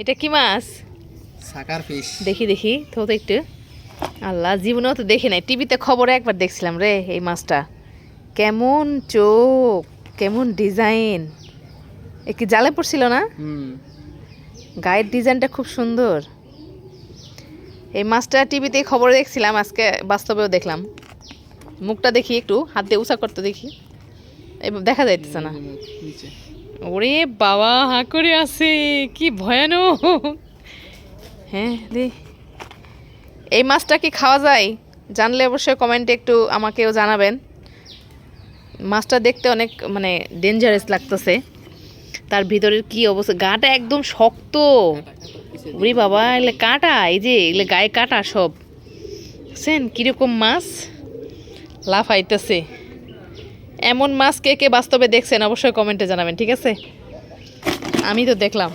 এটা কি মাছ? সাকার ফিশ। দেখি দেখি তো একটু। আল্লাহ, জীবনেও তো দেখি নাই, টিভিতে খবরে একবার দেখছিলাম রে এই মাছটা। কেমন চোখ, কেমন ডিজাইন! এ কি জালে পড়ছিল না? গায়ের ডিজাইনটা খুব সুন্দর। এই মাছটা টিভিতে খবরে দেখছিলাম, আজকে বাস্তবেও দেখলাম। মুখটা দেখি, একটু হাত দিয়ে উঁচা করতে দেখি, এবার দেখা যাইতেছে না। ওরে বাবা, হা করে আছে, কি ভয়ানক! হ্যাঁ রে, এই মাছটা কি খাওয়া যায়? জানলে অবশ্যই কমেন্টে একটু আমাকেও জানাবেন। মাছটা দেখতে অনেক মানে ডেঞ্জারাস লাগতেছে। তার ভিতরের কি অবস্থা, গাটা একদম শক্ত। ওরে বাবা, এলে কাটা, এই যে এলে গায়ে কাটা সব। বুঝছেন কিরকম মাছ লাফাইতেছে? এমন মাছ কে কে বাস্তবে দেখছেন অবশ্যই কমেন্টে জানাবেন, ঠিক আছে? আমি তো দেখলাম।